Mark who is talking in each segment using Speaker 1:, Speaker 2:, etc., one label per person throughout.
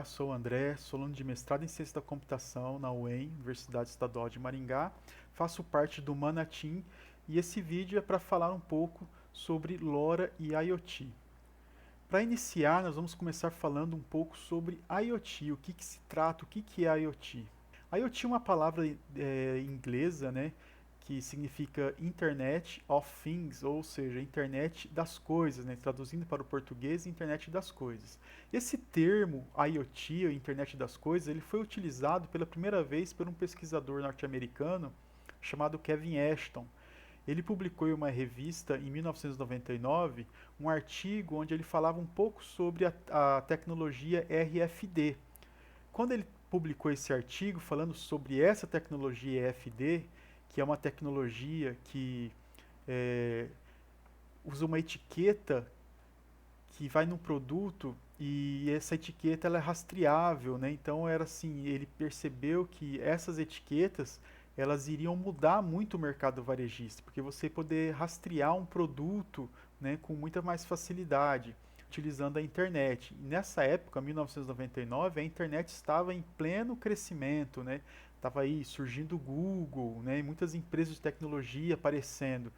Speaker 1: Olá, sou o André, sou aluno de mestrado em Ciência da Computação na UEM, Universidade Estadual de Maringá. Faço parte do Manatim e esse vídeo é para falar um pouco sobre LoRa e IoT. Para iniciar, nós vamos começar falando um pouco sobre IoT, o que, que se trata, o que, que é IoT. IoT é uma palavra inglesa, né, que significa Internet of Things, ou seja, Internet das coisas, né, traduzindo para o português, Internet das coisas. Esse termo IoT, ou Internet das coisas, ele foi utilizado pela primeira vez por um pesquisador norte-americano chamado Kevin Ashton. Ele publicou em uma revista, em 1999, um artigo onde ele falava um pouco sobre a tecnologia RFD. Quando ele publicou esse artigo falando sobre essa tecnologia RFD, que é uma tecnologia que é, usa uma etiqueta que vai num produto e essa etiqueta ela é rastreável, né? Então era assim, ele percebeu que essas etiquetas elas iriam mudar muito o mercado varejista, porque você poder rastrear um produto, né, com muita mais facilidade, utilizando a internet. E nessa época, 1999, a internet estava em pleno crescimento, né? Estava aí surgindo o Google, né, e muitas empresas de tecnologia aparecendo,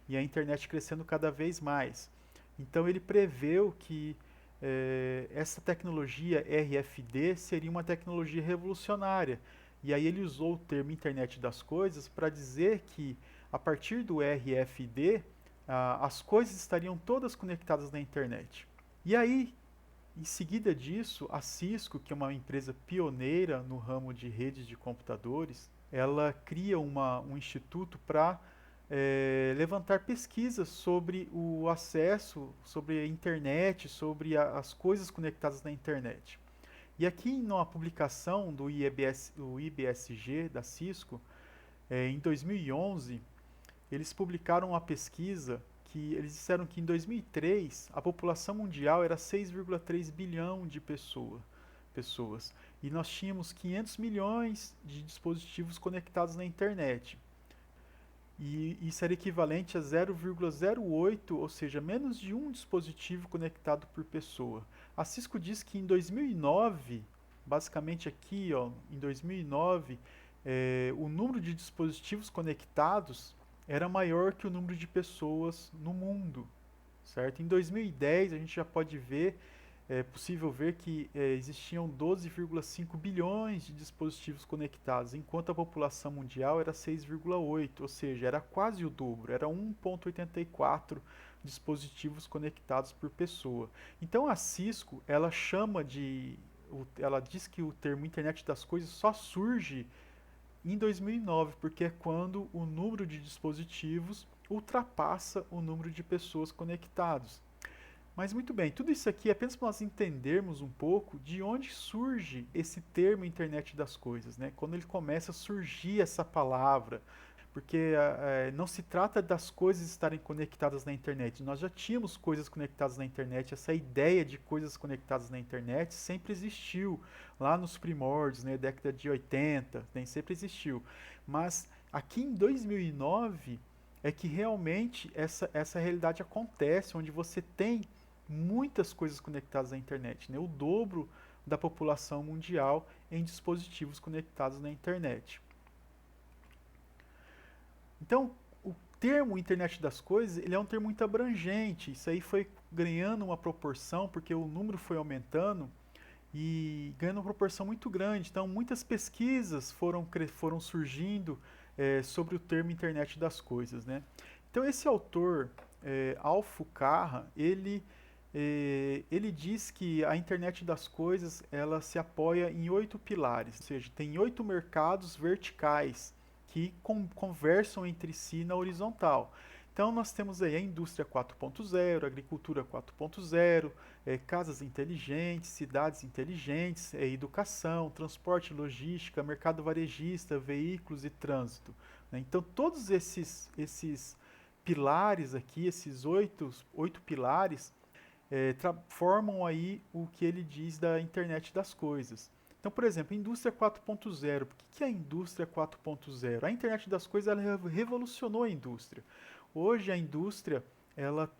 Speaker 1: e a internet crescendo cada vez mais. Então ele preveu que essa tecnologia RFD seria uma tecnologia revolucionária. E aí ele usou o termo internet das coisas para dizer que a partir do RFD as coisas estariam todas conectadas na internet. E aí, em seguida disso, a Cisco, que é uma empresa pioneira no ramo de redes de computadores, ela cria um instituto para levantar pesquisas sobre o acesso, sobre a internet, sobre as coisas conectadas na internet. E aqui numa publicação do IBSG da Cisco, em 2011, eles publicaram uma pesquisa que eles disseram que em 2003 a população mundial era 6,3 bilhão de pessoas e nós tínhamos 500 milhões de dispositivos conectados na internet. E isso era equivalente a 0,08, ou seja, menos de um dispositivo conectado por pessoa. A Cisco diz que em 2009, basicamente aqui, ó, em 2009, o número de dispositivos conectados era maior que o número de pessoas no mundo, certo? Em 2010 a gente já pode ver, é possível ver que existiam 12,5 bilhões de dispositivos conectados, enquanto a população mundial era 6,8, ou seja, era quase o dobro, era 1,84 dispositivos conectados por pessoa. Então a Cisco, ela diz que o termo Internet das Coisas só surge em 2009, porque é quando o número de dispositivos ultrapassa o número de pessoas conectadas. Mas muito bem, tudo isso aqui é apenas para nós entendermos um pouco de onde surge esse termo Internet das Coisas, né? Quando ele começa a surgir essa palavra, porque não se trata das coisas estarem conectadas na internet. Nós já tínhamos coisas conectadas na internet, essa ideia de coisas conectadas na internet sempre existiu, lá nos primórdios, né, década de 80, nem sempre existiu. Mas aqui em 2009 é que realmente essa realidade acontece, onde você tem muitas coisas conectadas à internet, né? O dobro da população mundial em dispositivos conectados na internet. Então, o termo internet das coisas, ele é um termo muito abrangente. Isso aí foi ganhando uma proporção, porque o número foi aumentando e ganhando uma proporção muito grande. Então, muitas pesquisas foram surgindo sobre o termo internet das coisas, né? Então, esse autor, Al-Fuqaha, ele diz que a internet das coisas ela se apoia em 8 pilares, ou seja, tem 8 mercados verticais que conversam entre si na horizontal. Então nós temos aí a indústria 4.0, a agricultura 4.0, casas inteligentes, cidades inteligentes, educação, transporte, logística, mercado varejista, veículos e trânsito, né? Então todos esses pilares aqui, esses oito pilares, formam aí o que ele diz da internet das coisas. Então, por exemplo, indústria 4.0. Por que é a indústria 4.0? A internet das coisas ela revolucionou a indústria. Hoje a indústria ela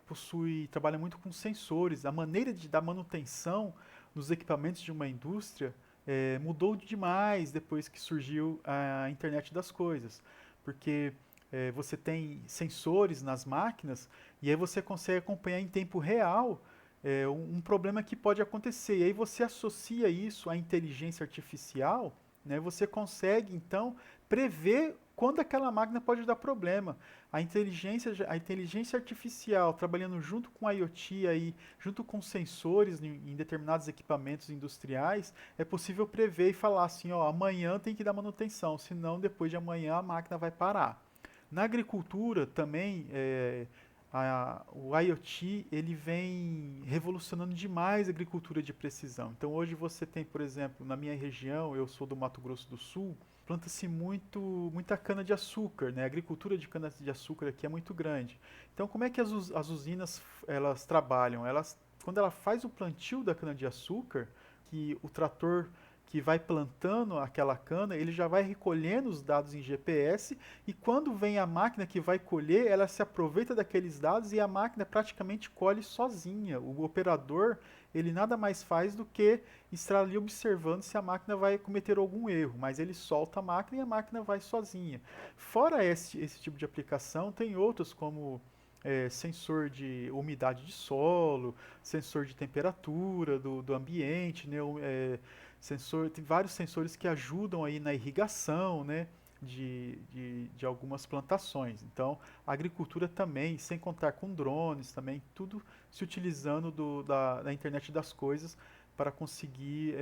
Speaker 1: trabalha muito com sensores. A maneira da manutenção nos equipamentos de uma indústria mudou demais depois que surgiu a internet das coisas, porque você tem sensores nas máquinas e aí você consegue acompanhar em tempo real um problema que pode acontecer. E aí você associa isso à inteligência artificial, né? Você consegue então prever quando aquela máquina pode dar problema. A inteligência artificial trabalhando junto com a IoT aí, junto com sensores em determinados equipamentos industriais, é possível prever e falar assim, ó, amanhã tem que dar manutenção, senão depois de amanhã a máquina vai parar. Na agricultura também, o IoT ele vem revolucionando demais a agricultura de precisão. Então hoje você tem, por exemplo, na minha região, eu sou do Mato Grosso do Sul, planta-se muita cana-de-açúcar, né? A agricultura de cana-de-açúcar aqui é muito grande. Então como é que as usinas elas trabalham? Quando ela faz o plantio da cana-de-açúcar, que o trator que vai plantando aquela cana, ele já vai recolhendo os dados em GPS e quando vem a máquina que vai colher, ela se aproveita daqueles dados e a máquina praticamente colhe sozinha. O operador, ele nada mais faz do que estar ali observando se a máquina vai cometer algum erro, mas ele solta a máquina e a máquina vai sozinha. Fora esse tipo de aplicação, tem outros como sensor de umidade de solo, sensor de temperatura do ambiente, né, tem vários sensores que ajudam aí na irrigação, né, de algumas plantações. Então, a agricultura também, sem contar com drones também, tudo se utilizando da internet das coisas para conseguir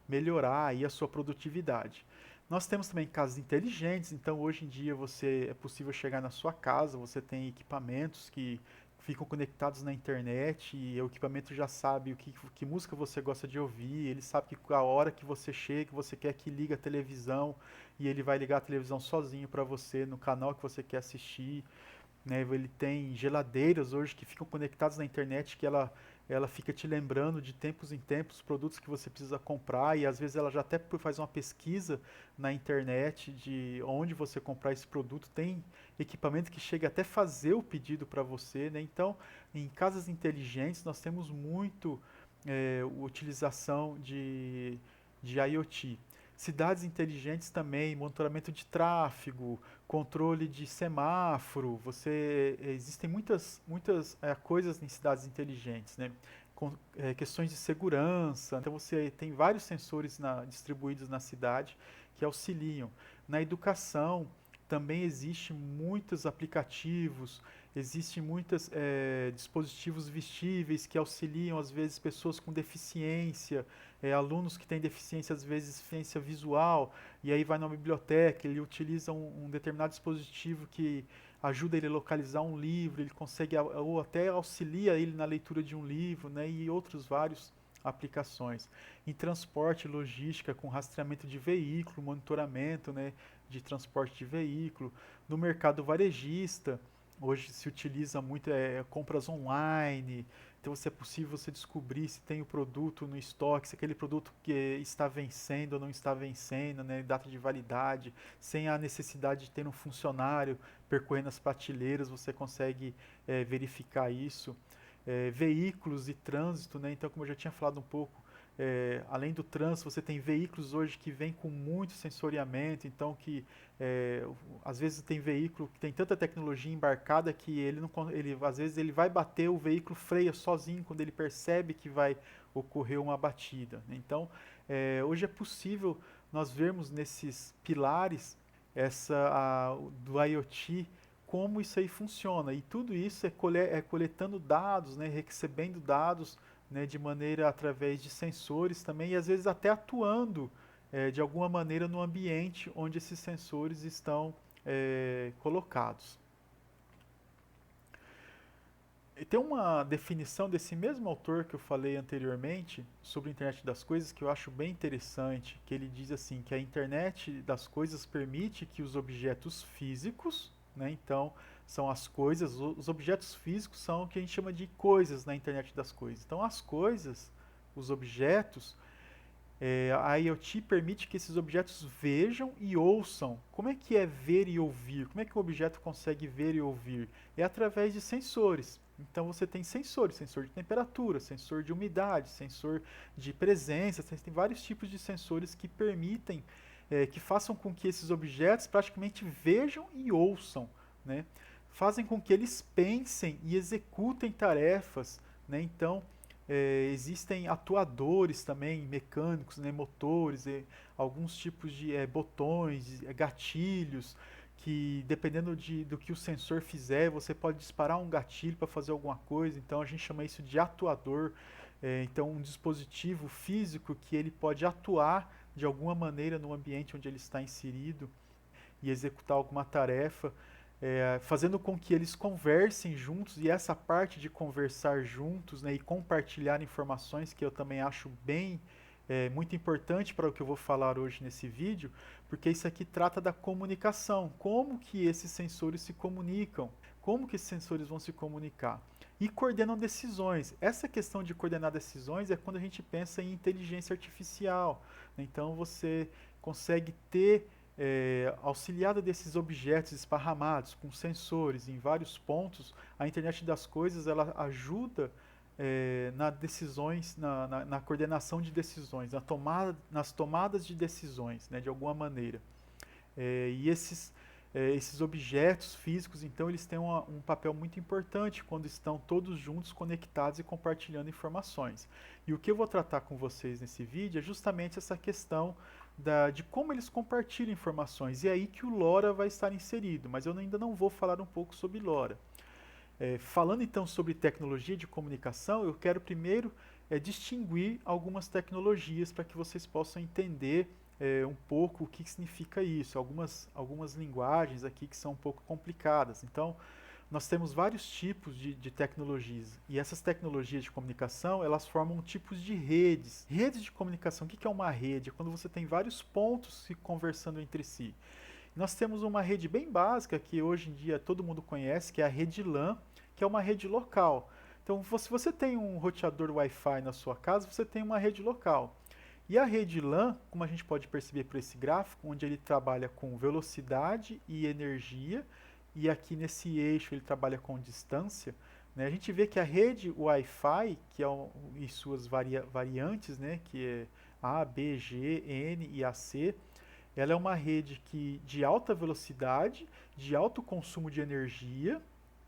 Speaker 1: melhorar aí a sua produtividade. Nós temos também casas inteligentes, então hoje em dia é possível chegar na sua casa, você tem equipamentos que ficam conectados na internet e o equipamento já sabe que música você gosta de ouvir, ele sabe que a hora que você chega, que você quer que ligue a televisão e ele vai ligar a televisão sozinho para você no canal que você quer assistir, né? Ele tem geladeiras hoje que ficam conectadas na internet que ela fica te lembrando de tempos em tempos os produtos que você precisa comprar e às vezes ela já até faz uma pesquisa na internet de onde você comprar esse produto. Tem equipamento que chega até fazer o pedido para você, né? Então, em casas inteligentes nós temos muito utilização de IoT. Cidades inteligentes também, monitoramento de tráfego, controle de semáforo. Existem muitas coisas em cidades inteligentes, né? Questões de segurança. Então você tem vários sensores distribuídos na cidade que auxiliam. Na educação também existe muitos aplicativos, existem muitos dispositivos vestíveis que auxiliam às vezes pessoas com deficiência, alunos que têm deficiência, às vezes deficiência visual, e aí vai na biblioteca, ele utiliza um determinado dispositivo que ajuda ele a localizar um livro, ele consegue ou até auxilia ele na leitura de um livro, né, e outros vários aplicações. Em transporte e logística, com rastreamento de veículo, monitoramento, né, de transporte de veículo. No mercado varejista, hoje se utiliza muito compras online, então é possível você descobrir se tem o produto no estoque, se aquele produto que está vencendo ou não está vencendo, né, data de validade, sem a necessidade de ter um funcionário percorrendo as prateleiras, você consegue verificar isso. Veículos e trânsito, né, então como eu já tinha falado um pouco, além do trânsito, você tem veículos hoje que vêm com muito sensoriamento, então às vezes tem veículo que tem tanta tecnologia embarcada que às vezes ele vai bater, o veículo freia sozinho quando ele percebe que vai ocorrer uma batida, né? Então, hoje é possível nós vermos nesses pilares do IoT como isso aí funciona. E tudo isso é coletando dados, né, recebendo dados, né, de maneira através de sensores também, e às vezes até atuando de alguma maneira no ambiente onde esses sensores estão colocados. E tem uma definição desse mesmo autor que eu falei anteriormente sobre a internet das coisas que eu acho bem interessante, que ele diz assim que a internet das coisas permite que os objetos físicos, né, então são as coisas, os objetos físicos são o que a gente chama de coisas na internet das coisas. Então as coisas, os objetos, A IoT permite que esses objetos vejam e ouçam. Como é que é ver e ouvir? Como é que o objeto consegue ver e ouvir? É através de sensores. Então você tem sensores, sensor de temperatura, sensor de umidade, sensor de presença, você tem vários tipos de sensores que permitem, que façam com que esses objetos praticamente vejam e ouçam, né? Fazem com que eles pensem e executem tarefas, né? Então, existem atuadores também, mecânicos, né, motores, alguns tipos de botões, gatilhos, que dependendo do que o sensor fizer, você pode disparar um gatilho para fazer alguma coisa. Então a gente chama isso de atuador. Então um dispositivo físico que ele pode atuar de alguma maneira no ambiente onde ele está inserido e executar alguma tarefa, fazendo com que eles conversem juntos, e essa parte de conversar juntos, né, e compartilhar informações, que eu também acho muito importante para o que eu vou falar hoje nesse vídeo, porque isso aqui trata da comunicação, como que esses sensores se comunicam, como que esses sensores vão se comunicar. E coordenam decisões. Essa questão de coordenar decisões é quando a gente pensa em inteligência artificial. Então você consegue ter auxiliada desses objetos esparramados com sensores em vários pontos, a internet das coisas ela ajuda na coordenação de decisões, nas tomadas de decisões, né, de alguma maneira. E esses objetos físicos, então, eles têm um papel muito importante quando estão todos juntos, conectados e compartilhando informações. E o que eu vou tratar com vocês nesse vídeo é justamente essa questão de como eles compartilham informações. E é aí que o LoRa vai estar inserido, mas eu ainda não vou falar um pouco sobre LoRa. Falando então sobre tecnologia de comunicação, eu quero primeiro distinguir algumas tecnologias para que vocês possam entender um pouco o que significa isso. Algumas linguagens aqui que são um pouco complicadas. Então, nós temos vários tipos de tecnologias, e essas tecnologias de comunicação, elas formam tipos de redes. Redes de comunicação, o que é uma rede? É quando você tem vários pontos se conversando entre si. Nós temos uma rede bem básica, que hoje em dia todo mundo conhece, que é a rede LAN, que é uma rede local. Então, se você tem um roteador Wi-Fi na sua casa, você tem uma rede local. E a rede LAN, como a gente pode perceber por esse gráfico, onde ele trabalha com velocidade e energia, e aqui nesse eixo ele trabalha com distância, né? A gente vê que a rede Wi-Fi, que é em suas variantes, né, que é A, B, G, N e AC, ela é uma rede de alta velocidade, de alto consumo de energia,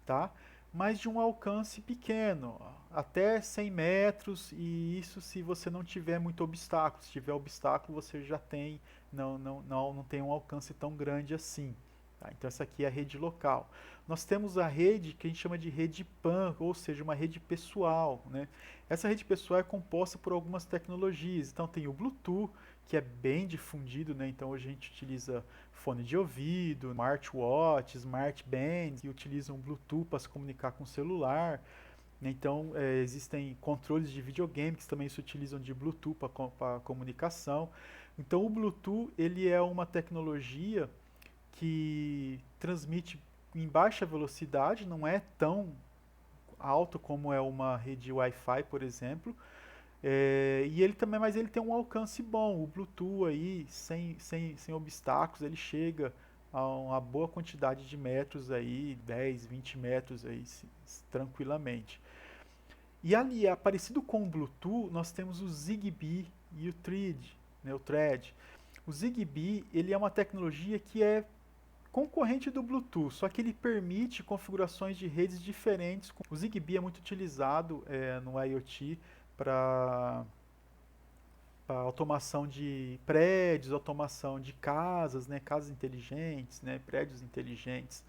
Speaker 1: tá? Mas de um alcance pequeno, até 100 metros, e isso se você não tiver muito obstáculo. Se tiver obstáculo, você já não tem um alcance tão grande assim. Tá? Então essa aqui é a rede local. Nós temos a rede que a gente chama de rede PAN, ou seja, uma rede pessoal, né? Essa rede pessoal é composta por algumas tecnologias. Então tem o Bluetooth, que é bem difundido, né? Então hoje a gente utiliza fone de ouvido, smartwatch, smartband, que utilizam Bluetooth para se comunicar com o celular. Então existem controles de videogame que também se utilizam de Bluetooth para comunicação. Então o Bluetooth ele é uma tecnologia que transmite em baixa velocidade, não é tão alto como é uma rede Wi-Fi, por exemplo. E ele também, mas ele tem um alcance bom. O Bluetooth aí, sem obstáculos, ele chega a uma boa quantidade de metros aí, 10, 20 metros aí, tranquilamente. E ali, parecido com o Bluetooth, nós temos o Zigbee e o Thread, né, o Thread. O Zigbee, ele é uma tecnologia que é concorrente do Bluetooth, só que ele permite configurações de redes diferentes. O Zigbee é muito utilizado no IoT para automação de prédios, automação de casas, né, casas inteligentes, né, prédios inteligentes.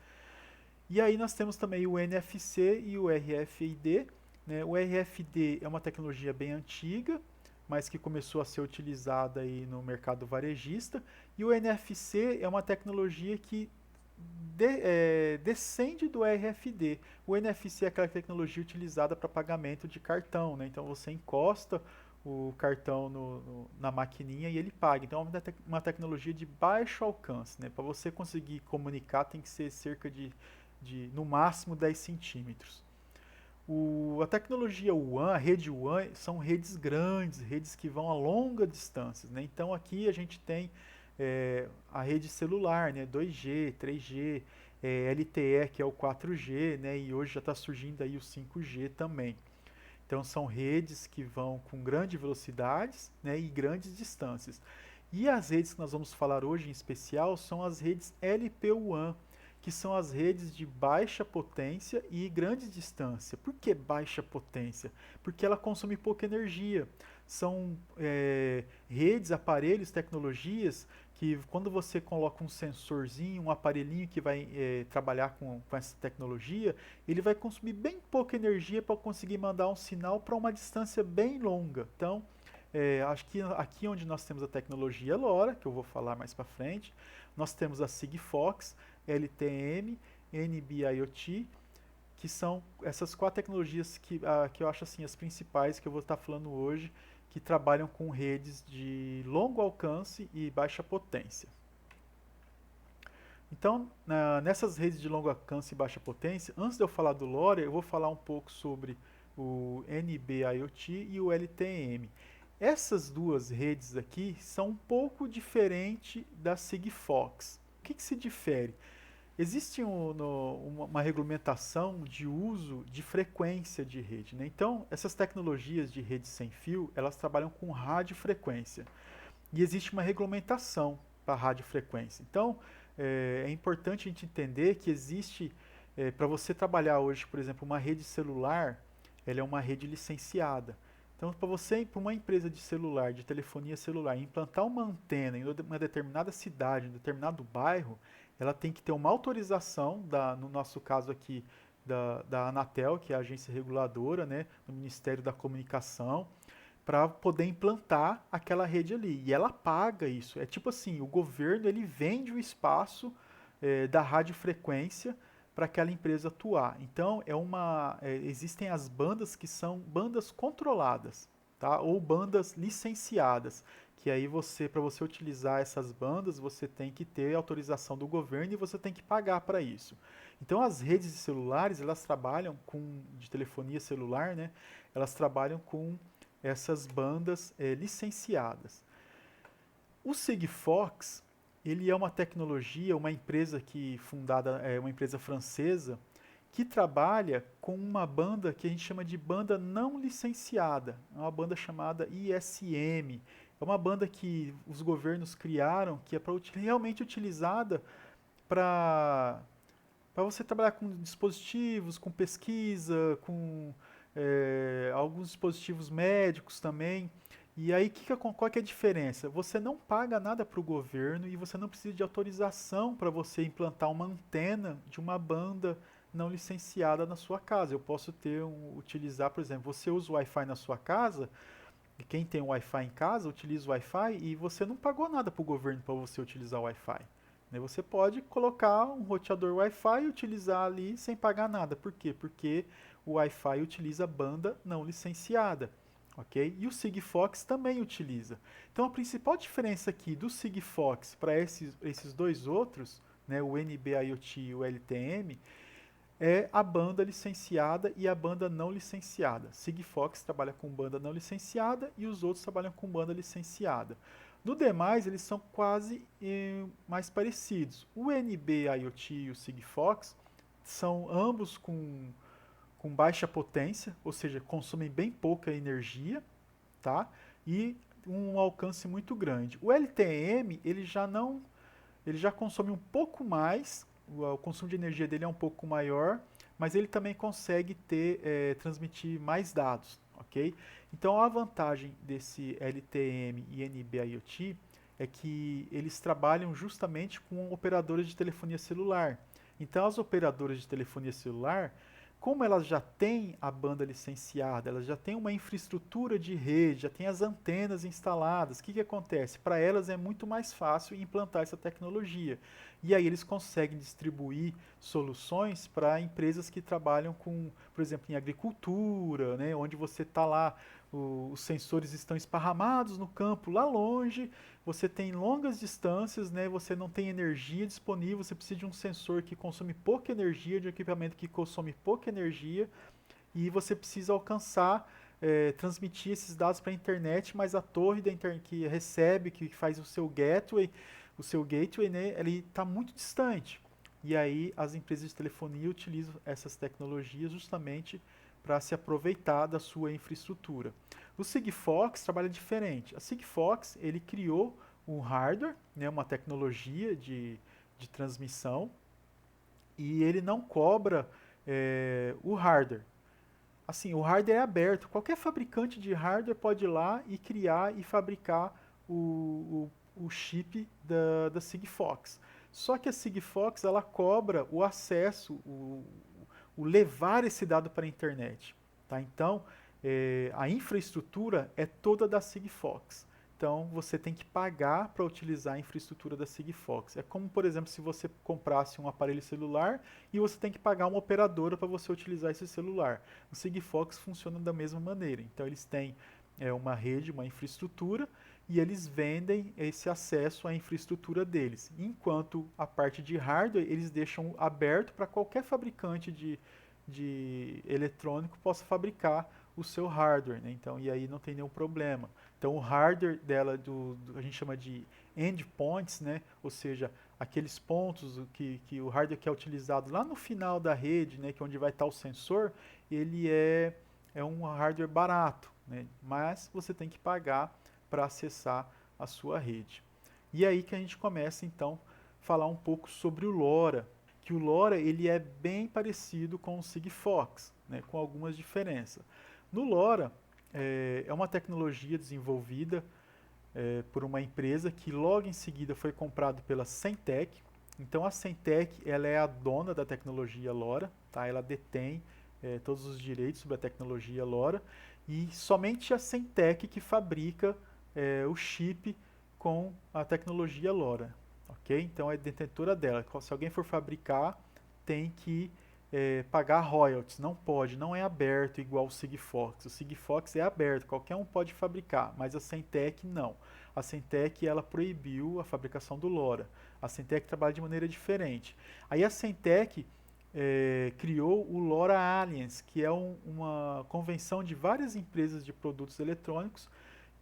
Speaker 1: E aí nós temos também o NFC e o RFID. Né? O RFID é uma tecnologia bem antiga, mas que começou a ser utilizada aí no mercado varejista. E o NFC é uma tecnologia que descende do RFD. O NFC é aquela tecnologia utilizada para pagamento de cartão, né? Então você encosta o cartão na maquininha e ele paga. Então é uma tecnologia de baixo alcance, né? Para você conseguir comunicar tem que ser cerca de no máximo 10 centímetros. A tecnologia WAN, a rede WAN, são redes grandes, redes que vão a longa distâncias, né? Então aqui a gente tem a rede celular, né? 2G, 3G, LTE, que é o 4G, né? E hoje já está surgindo aí o 5G também. Então são redes que vão com grandes velocidades, né, e grandes distâncias. E as redes que nós vamos falar hoje em especial são as redes LPWAN, que são as redes de baixa potência e grande distância. Por que baixa potência? Porque ela consome pouca energia. São redes, aparelhos, tecnologias que quando você coloca um sensorzinho, um aparelhinho que vai trabalhar com essa tecnologia, ele vai consumir bem pouca energia para conseguir mandar um sinal para uma distância bem longa. Então, acho que aqui onde nós temos a tecnologia LoRa, que eu vou falar mais para frente, nós temos a Sigfox, LTE-M, NB-IoT, que são essas quatro tecnologias que eu acho assim as principais que eu vou estar falando hoje, que trabalham com redes de longo alcance e baixa potência. Então, nessas redes de longo alcance e baixa potência, antes de eu falar do LoRa, eu vou falar um pouco sobre o NB-IoT e o LTE-M. Essas duas redes aqui são um pouco diferentes da Sigfox. O que se difere? Existe uma regulamentação de uso de frequência de rede, né? Então, essas tecnologias de rede sem fio, elas trabalham com radiofrequência. E existe uma regulamentação para a radiofrequência. Então, é importante a gente entender que existe, para você trabalhar hoje, por exemplo, uma rede celular, ela é uma rede licenciada. Então, para uma empresa de celular, de telefonia celular, implantar uma antena em uma determinada cidade, em um determinado bairro, ela tem que ter uma autorização, no nosso caso aqui, da Anatel, que é a agência reguladora, né, do Ministério da Comunicação, para poder implantar aquela rede ali. E ela paga isso. É tipo assim, o governo ele vende o espaço da radiofrequência para aquela empresa atuar. Então existem as bandas que são bandas controladas, tá? Ou bandas licenciadas, que aí para você utilizar essas bandas, você tem que ter autorização do governo e você tem que pagar para isso. Então as redes de celulares, elas trabalham de telefonia celular, né? Elas trabalham com essas bandas licenciadas. O Sigfox, ele é uma tecnologia, uma empresa uma empresa francesa, que trabalha com uma banda que a gente chama de banda não licenciada, é uma banda chamada ISM. É uma banda que os governos criaram, que é realmente utilizada para você trabalhar com dispositivos, com pesquisa, com alguns dispositivos médicos também. E aí, qual que é a diferença? Você não paga nada para o governo e você não precisa de autorização para você implantar uma antena de uma banda não licenciada na sua casa. Eu posso utilizar, por exemplo, você usa o Wi-Fi na sua casa, e quem tem o Wi-Fi em casa utiliza o Wi-Fi e você não pagou nada para o governo para você utilizar o Wi-Fi. Né? Você pode colocar um roteador Wi-Fi e utilizar ali sem pagar nada. Por quê? Porque o Wi-Fi utiliza banda não licenciada. Ok? E o Sigfox também utiliza. Então a principal diferença aqui do Sigfox para esses dois outros, né, o NB-IoT e o LTE-M, é a banda licenciada e a banda não licenciada. Sigfox trabalha com banda não licenciada e os outros trabalham com banda licenciada. No demais, eles são quase mais parecidos. O NB-IoT e o Sigfox são ambos com baixa potência, ou seja, consomem bem pouca energia, tá? E um alcance muito grande. O LTE-M, ele já consome um pouco mais, o consumo de energia dele é um pouco maior, mas ele também consegue transmitir mais dados, ok? Então a vantagem desse LTE-M e NB-IoT é que eles trabalham justamente com operadoras de telefonia celular. Então as operadoras de telefonia celular, como elas já têm a banda licenciada, elas já têm uma infraestrutura de rede, já têm as antenas instaladas, o que acontece? Para elas é muito mais fácil implantar essa tecnologia. E aí eles conseguem distribuir soluções para empresas que trabalham com, por exemplo, em agricultura, né, onde você está lá, os sensores estão esparramados no campo lá longe, você tem longas distâncias, né, você não tem energia disponível, você precisa de um sensor que consome pouca energia, de um equipamento que consome pouca energia, e você precisa alcançar, transmitir esses dados para a internet, mas a torre da internet que recebe, que faz o seu gateway, né, ele está muito distante. E aí as empresas de telefonia utilizam essas tecnologias justamente para se aproveitar da sua infraestrutura. O Sigfox trabalha diferente. A Sigfox ele criou um hardware, né, uma tecnologia de transmissão, e ele não cobra o hardware. Assim, o hardware é aberto. Qualquer fabricante de hardware pode ir lá e criar e fabricar o chip da Sigfox. Só que a Sigfox ela cobra o acesso, o levar esse dado para a internet. Tá? Então, a infraestrutura é toda da Sigfox. Então, você tem que pagar para utilizar a infraestrutura da Sigfox. É como, por exemplo, se você comprasse um aparelho celular e você tem que pagar uma operadora para você utilizar esse celular. O Sigfox funciona da mesma maneira. Então, eles têm uma rede, uma infraestrutura, e eles vendem esse acesso à infraestrutura deles. Enquanto a parte de hardware, eles deixam aberto para qualquer fabricante de eletrônico possa fabricar o seu hardware, né? Então, e aí não tem nenhum problema. Então, o hardware dela, a gente chama de endpoints, né? Ou seja, aqueles pontos que o hardware que é utilizado lá no final da rede, né? Que é onde vai estar o sensor, ele é um hardware barato, né? Mas você tem que pagar para acessar a sua rede. E aí que a gente começa, então, a falar um pouco sobre o LoRa, que o LoRa ele é bem parecido com o Sigfox, né? Com algumas diferenças. No LoRa, é uma tecnologia desenvolvida por uma empresa que logo em seguida foi comprada pela Semtech. Então a Semtech ela é a dona da tecnologia LoRa, tá? Ela detém todos os direitos sobre a tecnologia LoRa e somente a Semtech que fabrica o chip com a tecnologia LoRa, ok? Então é detentora dela. Se alguém for fabricar, tem que pagar royalties. Não pode, não é aberto igual o Sigfox. O Sigfox é aberto, qualquer um pode fabricar, mas a Semtech não. A Semtech ela proibiu a fabricação do LoRa. A Semtech trabalha de maneira diferente. Aí a Semtech criou o LoRa Alliance, que é uma convenção de várias empresas de produtos eletrônicos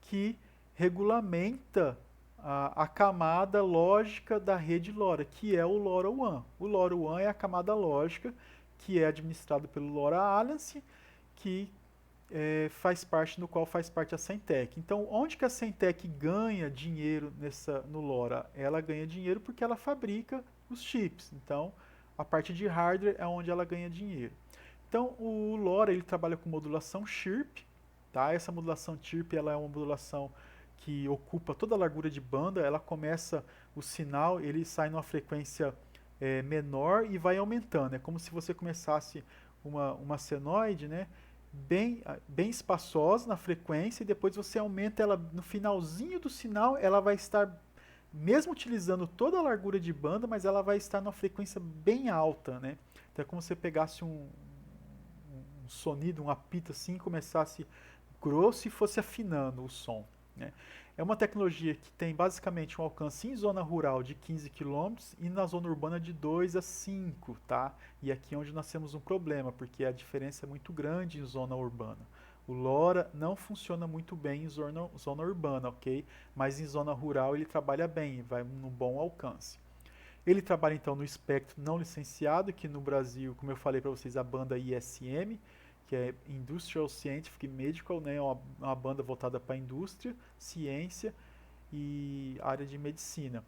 Speaker 1: que regulamenta a camada lógica da rede LoRa, que é o LoRaWAN. O LoRaWAN é a camada lógica que é administrado pelo LoRa Alliance, que no qual faz parte a Semtech. Então, onde que a Semtech ganha dinheiro no LoRa? Ela ganha dinheiro porque ela fabrica os chips. Então, a parte de hardware é onde ela ganha dinheiro. Então, o LoRa ele trabalha com modulação chirp, tá? Essa modulação chirp ela é uma modulação que ocupa toda a largura de banda. Ela começa o sinal, ele sai numa frequência menor e vai aumentando. É como se você começasse uma senoide, né? Bem espaçosa na frequência e depois você aumenta ela no finalzinho do sinal, ela vai estar mesmo utilizando toda a largura de banda, mas ela vai estar numa frequência bem alta, né? Então é como se você pegasse um sonido, um apito assim, começasse grosso e fosse afinando o som, né? É uma tecnologia que tem basicamente um alcance em zona rural de 15 quilômetros e na zona urbana de 2 a 5, tá? E aqui é onde nós temos um problema, porque a diferença é muito grande em zona urbana. O LoRa não funciona muito bem em zona urbana, ok? Mas em zona rural ele trabalha bem, vai num bom alcance. Ele trabalha então no espectro não licenciado, que no Brasil, como eu falei para vocês, a banda ISM, que é Industrial Scientific Medical, né, uma banda voltada para a indústria, ciência e área de medicina.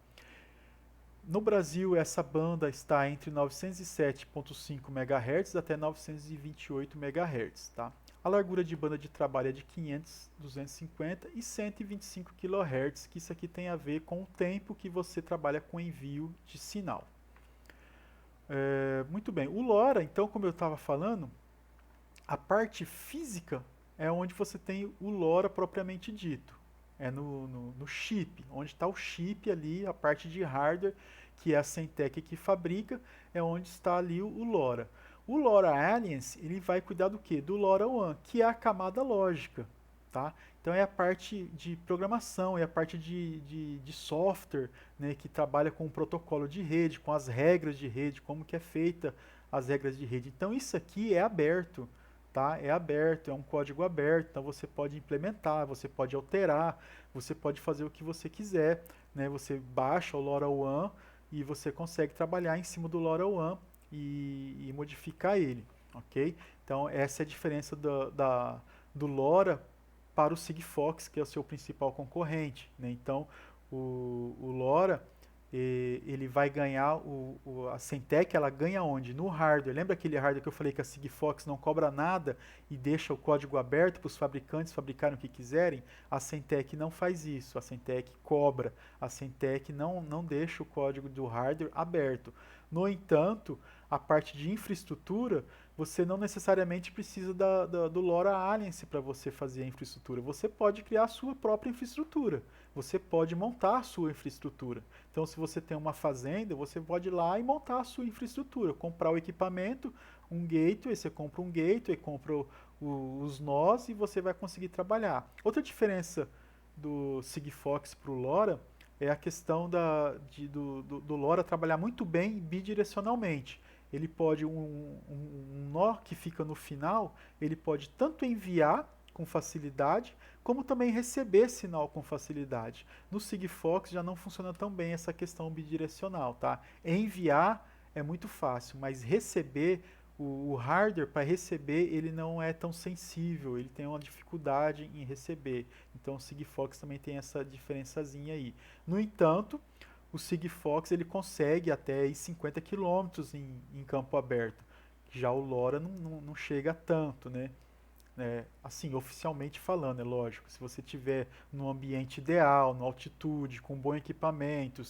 Speaker 1: No Brasil, essa banda está entre 907,5 MHz até 928 MHz. Tá? A largura de banda de trabalho é de 500, 250 e 125 kHz, que isso aqui tem a ver com o tempo que você trabalha com envio de sinal. Muito bem, o LoRa, então, como eu estava falando, a parte física é onde você tem o LoRa propriamente dito. É no chip, onde está o chip ali, a parte de hardware, que é a Semtech que fabrica, é onde está ali o LoRa. O LoRa Alliance, ele vai cuidar do quê? Do LoRaWAN, que é a camada lógica, tá? Então é a parte de programação, é a parte de software, né, que trabalha com o protocolo de rede, com as regras de rede, como que é feita as regras de rede. Então isso aqui é aberto, tá? É aberto, é um código aberto, então você pode implementar, você pode alterar, você pode fazer o que você quiser, né? Você baixa o LoRaWAN e você consegue trabalhar em cima do LoRaWAN e modificar ele, ok? Então essa é a diferença do LoRa para o Sigfox, que é o seu principal concorrente, né? Então o LoRa ele vai ganhar, a Semtech ela ganha onde? No hardware. Lembra aquele hardware que eu falei que a Sigfox não cobra nada e deixa o código aberto para os fabricantes fabricarem o que quiserem? A Semtech não faz isso, a Semtech cobra, a Semtech não deixa o código do hardware aberto. No entanto, a parte de infraestrutura, você não necessariamente precisa do LoRa Alliance para você fazer a infraestrutura. Você pode criar a sua própria infraestrutura. Você pode montar a sua infraestrutura. Então, se você tem uma fazenda, você pode ir lá e montar a sua infraestrutura, comprar o equipamento, um gateway, você compra um gateway, compra os nós e você vai conseguir trabalhar. Outra diferença do Sigfox para o LoRa é a questão do LoRa trabalhar muito bem bidirecionalmente. Ele pode, um nó que fica no final, ele pode tanto enviar com facilidade, como também receber sinal com facilidade. No Sigfox já não funciona tão bem essa questão bidirecional, tá? Enviar é muito fácil, mas receber, o hardware para receber, ele não é tão sensível, ele tem uma dificuldade em receber. Então o Sigfox também tem essa diferençazinha aí. No entanto, o Sigfox ele consegue até 50 km em campo aberto. Já o LoRa não chega a tanto, né? Assim, oficialmente falando, é lógico. Se você tiver no ambiente ideal, na altitude, com bom equipamento,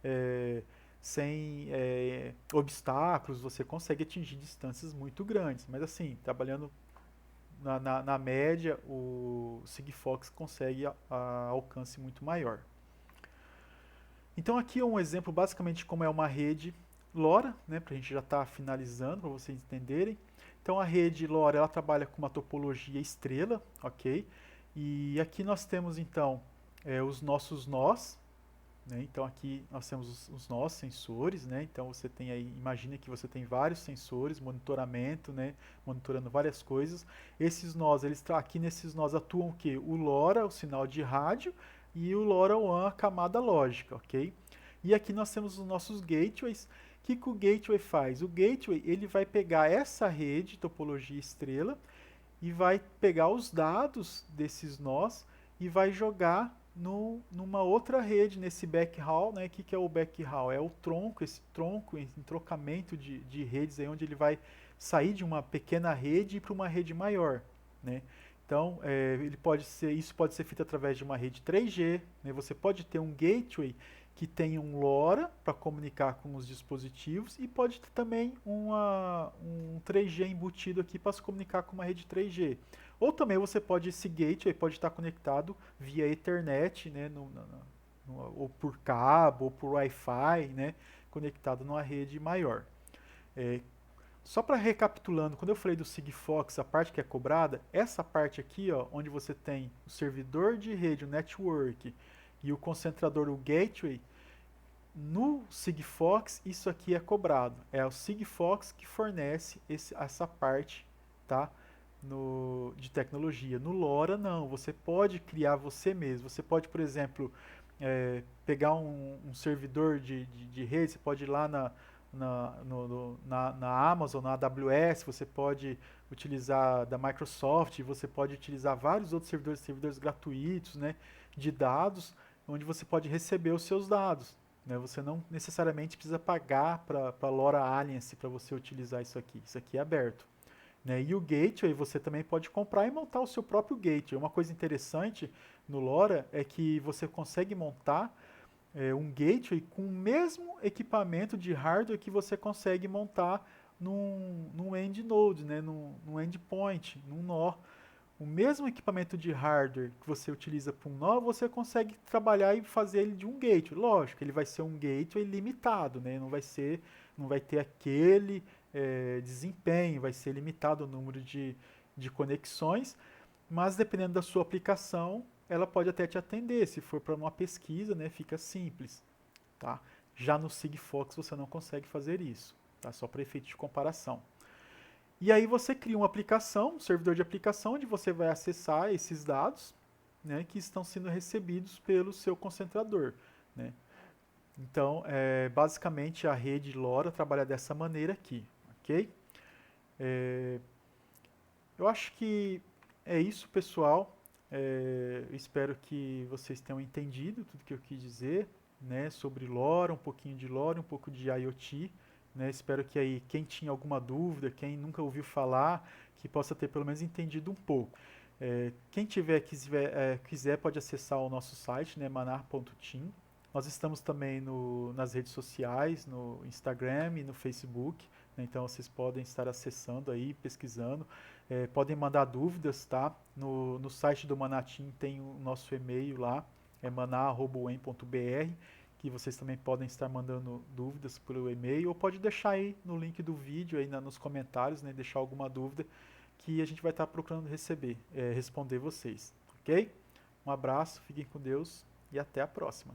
Speaker 1: é, sem obstáculos, você consegue atingir distâncias muito grandes. Mas assim, trabalhando na média, o Sigfox consegue a alcance muito maior. Então aqui é um exemplo basicamente de como é uma rede LoRa, né, para a gente já estar finalizando, para vocês entenderem. Então a rede LoRa ela trabalha com uma topologia estrela, ok? E aqui nós temos então os nossos nós, né? Então aqui nós temos os nós sensores, né? Então você tem aí, imagina que você tem vários sensores, monitoramento, né? Monitorando várias coisas. Esses nós, aqui nesses nós atuam o quê? O LoRa, o sinal de rádio, e o LoRaWAN, a camada lógica, ok? E aqui nós temos os nossos gateways. O que o gateway faz? O gateway ele vai pegar essa rede, topologia estrela, e vai pegar os dados desses nós e vai jogar numa outra rede, nesse backhaul, né? O que é o backhaul? É o tronco, esse tronco em trocamento de redes, aí onde ele vai sair de uma pequena rede e ir para uma rede maior, né? Então, isso pode ser feito através de uma rede 3G, né? Você pode ter um gateway que tem um LoRa para comunicar com os dispositivos e pode ter também um 3G embutido aqui para se comunicar com uma rede 3G. Ou também você pode, esse gateway pode estar conectado via Ethernet, né, ou por cabo, ou por Wi-Fi, né, conectado numa rede maior. Só para recapitulando, quando eu falei do Sigfox, a parte que é cobrada, essa parte aqui, ó, onde você tem o servidor de rede, o network, e o concentrador, o gateway, no Sigfox isso aqui é cobrado. É o Sigfox que fornece essa parte, tá? De tecnologia. No LoRa não, você pode criar você mesmo. Você pode, por exemplo, pegar um servidor de rede, você pode ir lá na Amazon, na AWS, você pode utilizar da Microsoft, você pode utilizar vários outros servidores gratuitos, né, de dados, onde você pode receber os seus dados. Né? Você não necessariamente precisa pagar para a LoRa Alliance para você utilizar isso aqui. Isso aqui é aberto. Né? E o gateway você também pode comprar e montar o seu próprio gateway. Uma coisa interessante no LoRa é que você consegue montar um gateway com o mesmo equipamento de hardware que você consegue montar num end node, né? num endpoint, num nó. O mesmo equipamento de hardware que você utiliza para um nó, você consegue trabalhar e fazer ele de um gateway. Lógico, ele vai ser um gateway limitado, né? Não vai ter aquele desempenho, vai ser limitado o número de conexões, mas dependendo da sua aplicação, ela pode até te atender. Se for para uma pesquisa, né, fica simples. Tá? Já no Sigfox você não consegue fazer isso, tá? Só para efeito de comparação. E aí você cria uma aplicação, um servidor de aplicação, onde você vai acessar esses dados, né, que estão sendo recebidos pelo seu concentrador, né? Então, basicamente a rede LoRa trabalha dessa maneira aqui, ok? Eu acho que é isso, pessoal. Eu espero que vocês tenham entendido tudo que eu quis dizer, né, sobre LoRa, um pouquinho de LoRa, um pouco de IoT, né? Espero que aí quem tinha alguma dúvida, quem nunca ouviu falar, que possa ter pelo menos entendido um pouco. Quem quiser pode acessar o nosso site, né, manar.team. Nós estamos também nas redes sociais, no Instagram e no Facebook, né, então vocês podem estar acessando aí, pesquisando. Podem mandar dúvidas, tá? No site do Manatim tem o nosso e-mail lá, é manar@uem.br, que vocês também podem estar mandando dúvidas pelo e-mail, ou pode deixar aí no link do vídeo, aí nos comentários, né, deixar alguma dúvida que a gente vai estar procurando responder vocês, ok? Um abraço, fiquem com Deus e até a próxima.